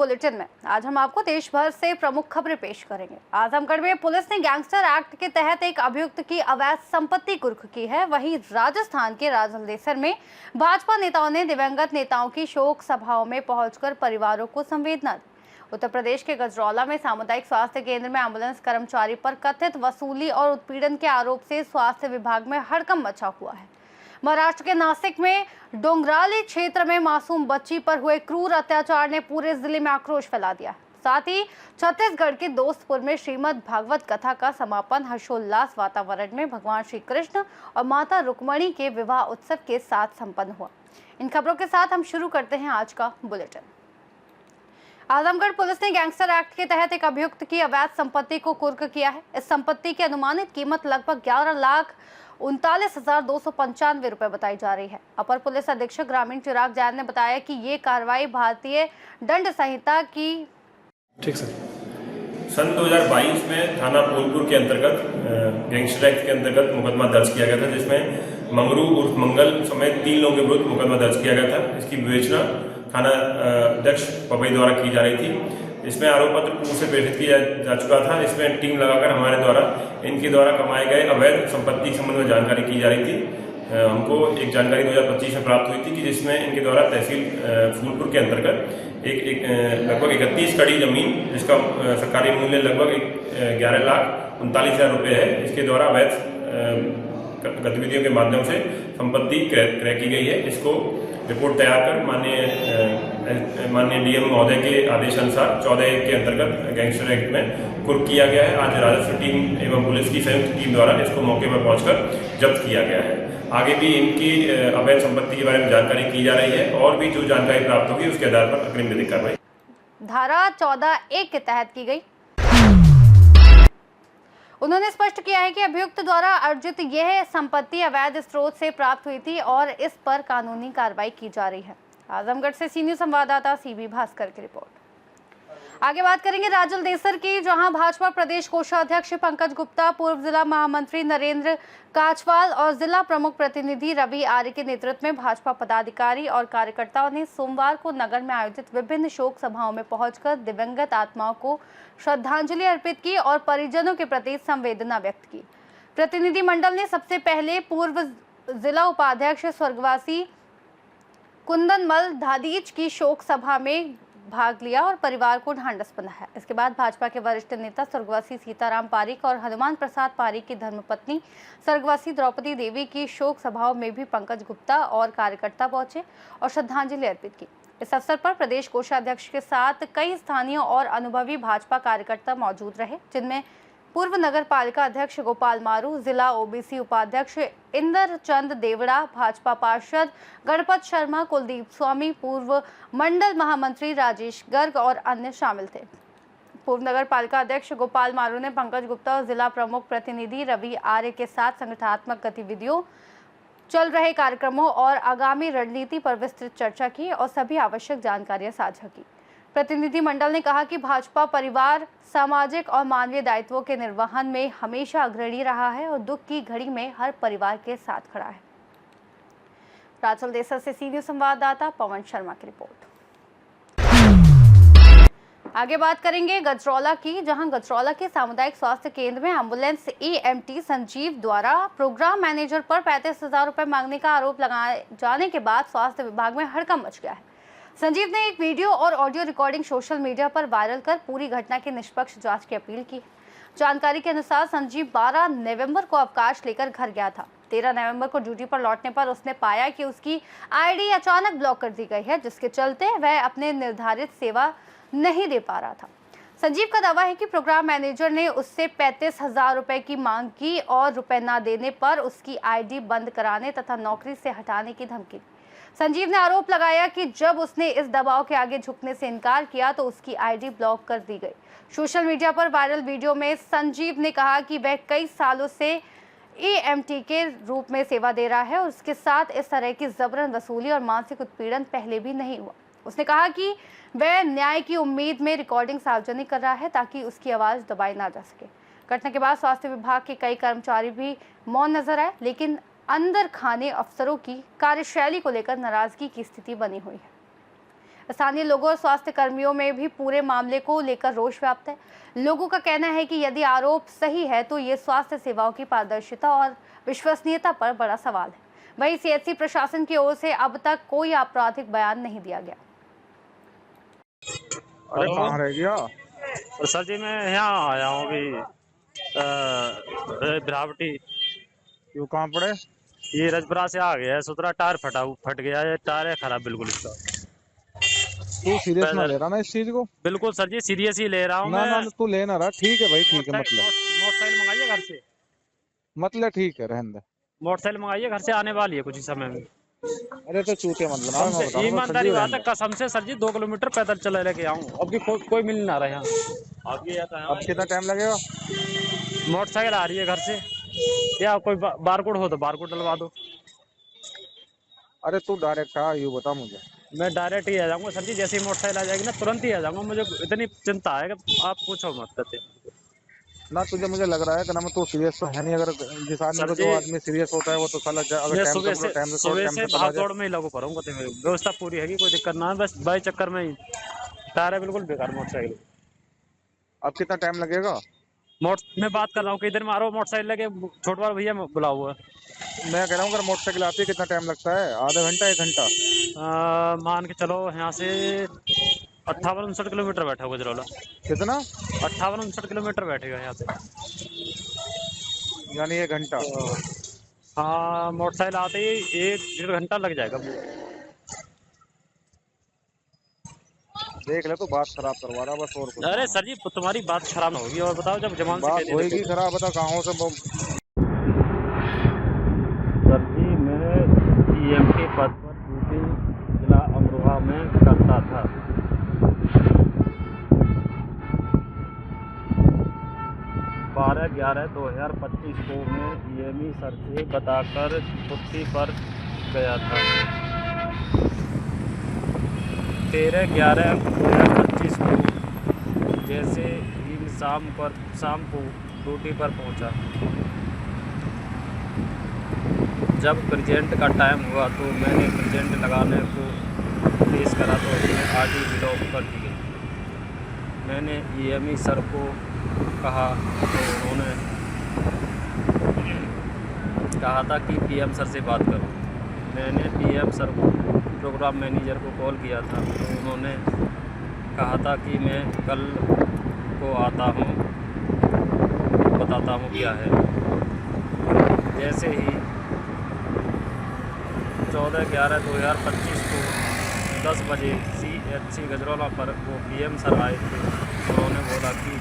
Bulletin में आज हम आपको देश भर से प्रमुख खबरें पेश करेंगे। आजमगढ़ में पुलिस ने गैंगस्टर एक्ट के तहत एक अभियुक्त की अवैध संपत्ति कुर्क की है। वहीं राजस्थान के राजलदेसर में भाजपा नेताओं ने दिवंगत नेताओं की शोक सभाओं में पहुंचकर परिवारों को संवेदना दी। उत्तर प्रदेश के गजरौला में सामुदायिक स्वास्थ्य केंद्र में एम्बुलेंस कर्मचारी पर कथित वसूली और उत्पीड़न के आरोप से स्वास्थ्य विभाग में हड़कंप मचा हुआ है। महाराष्ट्र के नासिक में डोंगराली क्षेत्र में मासूम बच्ची पर हुए क्रूर अत्याचार ने पूरे जिले में आक्रोश फैला दिया। साथ ही छत्तीसगढ़ के दोस्तपुर में श्रीमद् भागवत कथा का समापन हर्षोल्लास वातावरण में भगवान श्री कृष्ण और माता रुक्मणी के विवाह उत्सव के साथ संपन्न हुआ। इन खबरों के साथ हम शुरू करते हैं आज का बुलेटिन। आजमगढ़ पुलिस ने गैंगस्टर एक्ट के तहत एक अभियुक्त की अवैध संपत्ति को कुर्क किया है। इस संपत्ति की अनुमानित कीमत लगभग 11,39,295 रुपए बताई जा रही है। अपर पुलिस अधीक्षक ग्रामीण चिराग जैन ने बताया कि ये कार्रवाई भारतीय दंड संहिता की सन 2022 में थाना फूलपुर के अंतर्गत गैंगस्टर एक्ट के अंतर्गत मुकदमा दर्ज किया गया था, जिसमें मंगरू उर्फ मंगल समेत 3 लोगों के विरुद्ध मुकदमा दर्ज किया गया था। इसकी विवेचना थाना अध्यक्ष पपई द्वारा की जा रही थी। इसमें आरोप पत्र पूर्व से प्रेषित किया जा चुका था। इसमें टीम लगाकर हमारे द्वारा इनके द्वारा कमाए गए अवैध संपत्ति के संबंध में जानकारी की जा रही थी। हमको एक जानकारी 2025 में प्राप्त हुई थी कि जिसमें इनके द्वारा तहसील फूलपुर के अंतर्गत एक लगभग 31 कड़ी जमीन, जिसका सरकारी मूल्य लगभग 11,39,000 रुपये है, इसके द्वारा अवैध गतिविधियों के माध्यम से संपत्ति क्रय की गई है। इसको रिपोर्ट तैयार कर माननीय डीएम महोदय के आदेश अनुसार 14 के अंतर्गत गैंगस्टर एक्ट में कुर्क किया गया है। आज राजस्व टीम एवं पुलिस की संयुक्त टीम द्वारा इसको मौके पर पहुंचकर जब्त किया गया है। आगे भी इनकी अवैध संपत्ति के बारे में जानकारी की जा रही है और भी जो जानकारी प्राप्त होगी उसके आधार पर अग्रिम विधिक कार्रवाई धारा 14(1) के तहत की गई। उन्होंने स्पष्ट किया है कि अभियुक्त द्वारा अर्जित यह संपत्ति अवैध स्रोत से प्राप्त हुई थी और इस पर कानूनी कार्रवाई की जा रही है। आजमगढ़ से सीनियर संवाददाता सीबी भास्कर की रिपोर्ट। आगे बात करेंगे राजलदेसर की, जहां भाजपा प्रदेश कोषाध्यक्ष पंकज गुप्ता, पूर्व जिला महामंत्री नरेंद्र काचवाल और जिला प्रमुख प्रतिनिधि रवि आर्य के नेतृत्व में भाजपा पदाधिकारी और कार्यकर्ताओं ने सोमवार को नगर में आयोजित विभिन्न शोक सभाओं में पहुंचकर दिवंगत आत्माओं को श्रद्धांजलि अर्पित की और परिजनों के प्रति संवेदना व्यक्त की। प्रतिनिधिमंडल ने सबसे पहले पूर्व जिला उपाध्यक्ष स्वर्गवासी कुंदनमल धादीच की शोक सभा में भाग लिया और परिवार को ढांढस बंधाया। इसके बाद भाजपा के वरिष्ठ नेता स्वर्गवासी सीताराम पारीक और हनुमान प्रसाद पारीक की धर्मपत्नी स्वर्गवासी द्रौपदी देवी की शोक सभाओं में भी पंकज गुप्ता और कार्यकर्ता पहुंचे और श्रद्धांजलि अर्पित की। इस अवसर पर प्रदेश कोषाध्यक्ष के साथ कई स्थानीय और अनुभवी भाजपा कार्यकर्ता मौजूद रहे, जिनमें पूर्व नगर पालिका अध्यक्ष गोपाल मारू, जिला ओबीसी उपाध्यक्ष इंदर चंद देवड़ा, भाजपा पार्षद गणपत शर्मा, कुलदीप स्वामी, पूर्व मंडल महामंत्री राजेश गर्ग और अन्य शामिल थे। पूर्व नगर पालिका अध्यक्ष गोपाल मारू ने पंकज गुप्ता और जिला प्रमुख प्रतिनिधि रवि आर्य के साथ संगठनात्मक गतिविधियों, चल रहे कार्यक्रमों और आगामी रणनीति पर विस्तृत चर्चा की और सभी आवश्यक जानकारियां साझा की। प्रतिनिधिमंडल ने कहा कि भाजपा परिवार सामाजिक और मानवीय दायित्वों के निर्वहन में हमेशा अग्रणी रहा है और दुख की घड़ी में हर परिवार के साथ खड़ा है। राजलदेसर से सीनियर संवाददाता पवन शर्मा की रिपोर्ट। आगे बात करेंगे गजरौला की, जहां गजरौला के सामुदायिक स्वास्थ्य केंद्र में एम्बुलेंस एएमटी संजीव द्वारा प्रोग्राम मैनेजर पर 35,000 रुपए मांगने का आरोप लगाए जाने के बाद स्वास्थ्य विभाग में हड़कंप मच गया है। संजीव ने एक वीडियो और ऑडियो रिकॉर्डिंग सोशल मीडिया पर वायरल कर पूरी घटना की निष्पक्ष जांच की अपील की। जानकारी के अनुसार संजीव 12 नवंबर को अवकाश लेकर घर गया था। 13 नवंबर को ड्यूटी पर लौटने पर उसने पाया कि उसकी आईडी अचानक ब्लॉक कर दी गई है, जिसके चलते वह अपने निर्धारित सेवा नहीं दे पा रहा था। संजीव का दावा है कि प्रोग्राम मैनेजर ने उससे 35,000 रुपए की मांग की और रुपए न देने पर उसकी आईडी बंद कराने तथा नौकरी से हटाने की धमकी दी। संजीव ने आरोप लगाया कि जब उसने इस दबाव के आगे झुकने से इनकार किया तो उसकी आईडी ब्लॉक कर दी गई। सोशल मीडिया पर वायरल वीडियो में संजीव ने कहा कि वह कई सालों से एएमटी के रूप में सेवा दे रहा है और उसके साथ इस तरह की जबरन वसूली और मानसिक उत्पीड़न पहले भी नहीं हुआ। उसने कहा कि वह न्याय की उम्मीद में रिकॉर्डिंग सार्वजनिक कर रहा है ताकि उसकी आवाज़ दबाई ना जा सके। घटना के बाद स्वास्थ्य विभाग के कई कर्मचारी भी मौन नजर आए, लेकिन अंदर खाने अफसरों की कार्यशैली को लेकर नाराजगी की स्थिति बनी हुई है। स्थानीय लोगों और स्वास्थ्य कर्मियों में भी पूरे मामले को लेकर रोष व्याप्त है। लोगों का कहना है कि यदि आरोप सही है तो ये स्वास्थ्य सेवाओं की पारदर्शिता और विश्वसनीयता पर बड़ा सवाल है। वहीं सीएचसी प्रशासन की ओर से अब तक कोई आपराधिक बयान नहीं दिया गया। अरे कहाँ रह गया? और सर जी मैं यहाँ आया हूँ अभी बिरावटी। क्यों, कहाँ पड़े? ये रजपुरा से आ गया है, सुतरा टायर फट गया है, टायर है खराब बिल्कुल इसका। तू सीरियस ना ले रहा ना इस चीज को? बिल्कुल सर जी सीरियस ही ले रहा हूँ ना मैं। ना तू ले ना रहा, ठीक है भाई, ठीक है, मोटरसाइकिल मंगाइए घर से। मतलब ठीक है, रहने दे। मोटरसाइकिल मंगाइए, घर से आने वाली है कुछ ही समय में। अरे तो चूते मत बना, मैं बताऊंगा ईमानदारी बात है, कसम से सर जी 2 किलोमीटर पैदल चले लेके आऊँ, अभी कोई मिल ना रहा है यहाँ। अब कितना टाइम लगेगा? मोटरसाइकिल आ रही है घर से, या कोई बारकोड हो तो बारकोड डलवा दो। अरे तू डायरेक्ट आ, यूँ बता मुझे। मैं डायरेक्ट ही आ जाऊंगा सर जी, जैसे ही मोटरसाइकिल आ जाएगी ना तुरंत ही आ जाऊंगा। मुझे इतनी चिंता है कि आप पूछो मत करते ना, तुझे मुझे लग रहा है कि ना तू सीरियस तो है नहीं। अगर जिस आदमी को, जो आदमी सीरियस होता है वो तो साला अगर मैं टाइम सुबह से भाग दौड़ में ही लागू करूँगा। व्यवस्था पूरी है, कोई दिक्कत ना है, बस बाई चक्कर में ही टायर है बिल्कुल बेकार मोटरसाइकिल। अब कितना टाइम लगेगा? मैं बात कर रहा हूँ, किधर मारो मोटरसाइकिल लेके, छोटे वाला भैया बुला हुआ है। मैं कह रहा हूँ अगर मोटरसाइकिल आती है कितना टाइम लगता है? आधा घंटा, 1 घंटा? मान के चलो यहाँ से 58-59 किलोमीटर बैठा हुआ गुजरौला। कितना? 58-59 किलोमीटर बैठेगा यहाँ से, यानी 1 घंटा। हाँ मोटरसाइकिल आते ही 1-1.5 घंटा लग जाएगा। देख ले, तो बात खराब करवा रहा बस, और कुछ। अरे सर जी तुम्हारी बात खराब होगी, और बताओ जब जमान से बात होगी खराब, बता कहाँ से। सर जी मैं ईएम के पद पर ड्यूटी जिला अमरोहा में करता था। बारह 11/2025 को मैं ईएमई सर से बताकर छुट्टी पर गया था। 13/11/2025 को जैसे ही शाम को ड्यूटी पर पहुंचा, जब प्रेजेंट का टाइम हुआ तो मैंने प्रेजेंट लगाने को पेश करा तो उसमें आगे ब्लॉक कर दी गई। मैंने ईएमई सर को कहा तो उन्होंने कहा था कि पीएम सर से बात करो। मैंने पीएम सर को, प्रोग्राम मैनेजर को कॉल किया था तो उन्होंने कहा था कि मैं कल को आता हूँ, बताता हूँ क्या है। जैसे ही 14/11/2025 को 10 बजे CHC गजरौला पर वो पीएम सर आए थे। उन्होंने बोला कि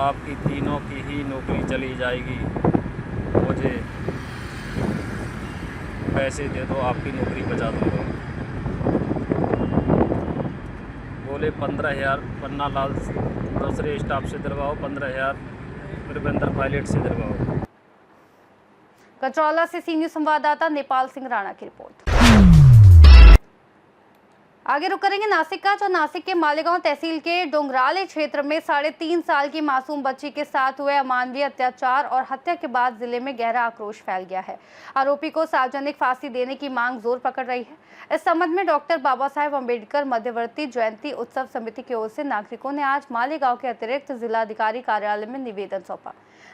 आपकी तीनों की ही नौकरी चली जाएगी, मुझे पैसे दे दो, आपकी नौकरी बचा दूँगा। बोले 15,000 पन्ना लाल दूसरे स्टाफ से दिलवाओ, 15,000 रविंद्र पायलट से दिलवाओ। गजरौला से सी न्यूज़ संवाददाता नेपाल सिंह राणा की रिपोर्ट। आगे रुक करेंगे नासिक का, जो नासिक के मालेगांव तहसील के डोंगराले क्षेत्र में 3.5 साल की मासूम बच्ची के साथ हुए अमानवीय अत्याचार और हत्या के बाद जिले में गहरा आक्रोश फैल गया है। आरोपी को सार्वजनिक फांसी देने की मांग जोर पकड़ रही है। इस संबंध में डॉक्टर बाबा साहेब अम्बेडकर मध्यवर्ती जयंती उत्सव समिति की ओर से नागरिकों ने आज मालेगांव के अतिरिक्त जिलाधिकारी कार्यालय में निवेदन सौंपा।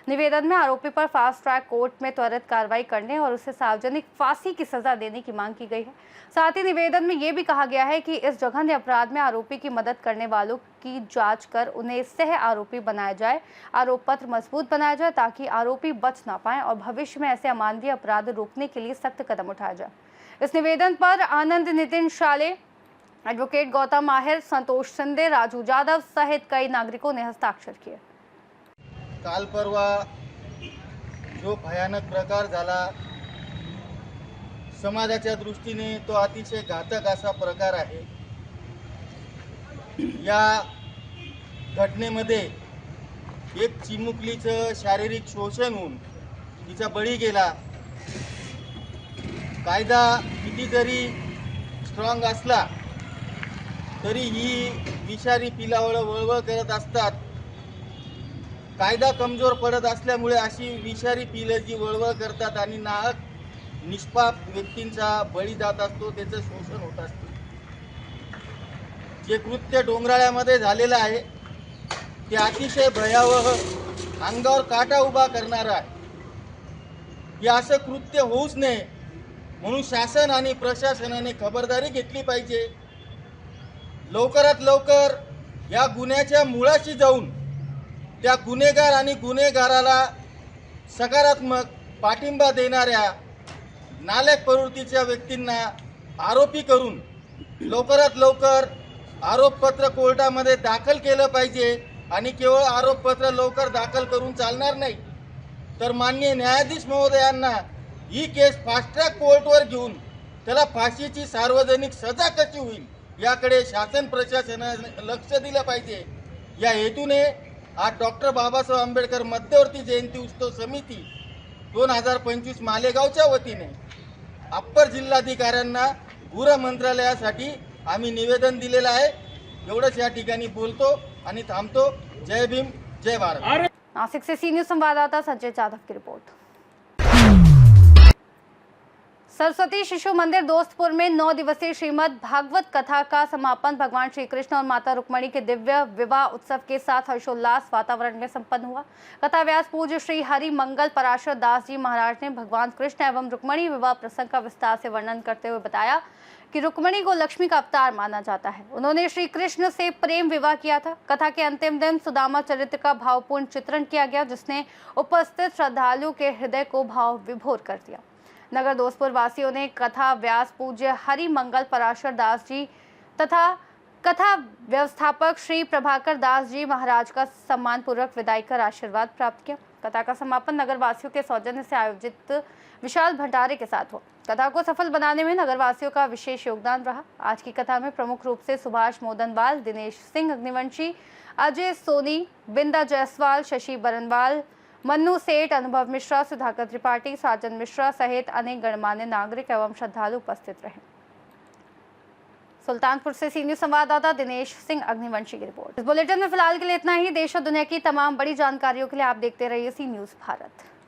निवेदन में आरोपी पर फास्ट ट्रैक कोर्ट में त्वरित कार्रवाई करने और उसे सार्वजनिक फांसी की सजा देने की मांग की गई है। साथ ही निवेदन में यह भी कहा गया है कि इस जघन्य अपराध में आरोपी की मदद करने वालों की जांच कर उन्हें सह आरोपी बनाया जाए, आरोप पत्र मजबूत बनाया जाए ताकि आरोपी बच ना पाए और भविष्य में ऐसे अमानवीय अपराध रोकने के लिए सख्त कदम उठाया जाए। इस निवेदन पर आनंद नितिन शाले, एडवोकेट गौतम माहिर, संतोष शिंदे, राजू जाधव सहित कई नागरिकों ने हस्ताक्षर किए। काल परवा जो भयानक प्रकार झाला, समाजाच्या दृष्टीने तो अतिशय घातक असा प्रकार आहे। या घटनेमध्ये एक चिमुकलीचं शारीरिक शोषण होऊन तिचा बळी गेला। कायदा किती जरी स्ट्रॉंग असला तरी ही विषारी पिलावळ वळवळ करत असतात। कायदा कमजोर पडत असल्यामुळे अशी विषारी पिलं जी वळवळ करतात आणि नाहक निष्पाप व्यक्तींचा बळी जात असतो, त्याचं शोषण होत असते. जे कृत्य डोंगराळ्यामध्ये झालेलं आहे ते अतिशय भयावह, अंगावर काटा उभा करणारा आहे. हे असं कृत्य होऊच नये म्हणून शासन आणि प्रशासनाने खबरदारी घेतली पाहिजे. लवकरात लवकर या गुन्ह्याच्या मुळाशी जाऊन त्या गुन्हेगार आणि गुन्हेगाराला सकारात्मक पाठिंबा देणाऱ्या नालायक प्रवृत्तीच्या व्यक्तींना आरोपी करून लवकरात लवकर आरोपपत्र कोर्टामध्ये दाखल केलं पाहिजे. आणि केवळ आरोपपत्र लवकर दाखल करून चालणार नाही, तर माननीय न्यायाधीश महोदयांना ही केस फास्ट ट्रॅक कोर्टवर घेऊन त्याला फाशीची सार्वजनिक सजा कशी होईल याकडे शासन प्रशासनाने लक्ष दिलं पाहिजे. या हेतूने आज डॉक्टर बाबासाहेब आंबेडकर मध्यवर्ती जयंती उत्सव समिती 2025 मालेगावच्या वतीने अप्पर जिल्हाधिकाऱ्यांना गृह मंत्रालयासाठी आम्ही निवेदन दिलेलं आहे. एवढंच या ठिकाणी बोलतो आणि थांबतो. जय भीम, जय भारत. नासिक से सी न्यूज संवाददाता संजय जाधव की रिपोर्ट। सरस्वती शिशु मंदिर दोस्तपुर में 9 दिवसीय श्रीमद् भागवत कथा का समापन भगवान श्री कृष्ण और माता रुक्मणी के दिव्य विवाह उत्सव के साथ हर्षोल्लास वातावरण में संपन्न हुआ। कथा व्यास पूज्य श्री हरि मंगल पराशर दास जी महाराज ने भगवान कृष्ण एवं रुक्मणी विवाह प्रसंग का विस्तार से वर्णन करते हुए बताया कि रुक्मणी को लक्ष्मी का अवतार माना जाता है। उन्होंने श्री कृष्ण से प्रेम विवाह किया था। कथा के अंतिम दिन सुदामा चरित्र का भावपूर्ण चित्रण किया गया, जिसने उपस्थित श्रद्धालुओं के हृदय को भाव विभोर कर दिया। नगर दोस्तपुर वासियों ने कथा व्यास पूज्य हरि मंगल पराशर दास जी तथा कथा व्यवस्थापक श्री प्रभाकर दास जी महाराज का सम्मान पूर्वक विदाई कर आशीर्वाद प्राप्त किया। कथा का समापन नगर वासियों के सौजन्य से आयोजित विशाल भंडारे के साथ हुआ। कथा को सफल बनाने में नगर वासियों का विशेष योगदान रहा। आज की कथा में प्रमुख रूप से सुभाष मोदनवाल, दिनेश सिंह अग्निवंशी, अजय सोनी, बिंदा जायसवाल, शशि बरनवाल, मन्नू सेठ, अनुभव मिश्रा, सुधाकर त्रिपाठी, साजन मिश्रा सहित अनेक गणमान्य नागरिक एवं श्रद्धालु उपस्थित रहे। सुल्तानपुर से सी न्यूज संवाददाता दिनेश सिंह अग्निवंशी की रिपोर्ट। इस बुलेटिन में फिलहाल के लिए इतना ही। देश और दुनिया की तमाम बड़ी जानकारियों के लिए आप देखते रहिए सी न्यूज भारत।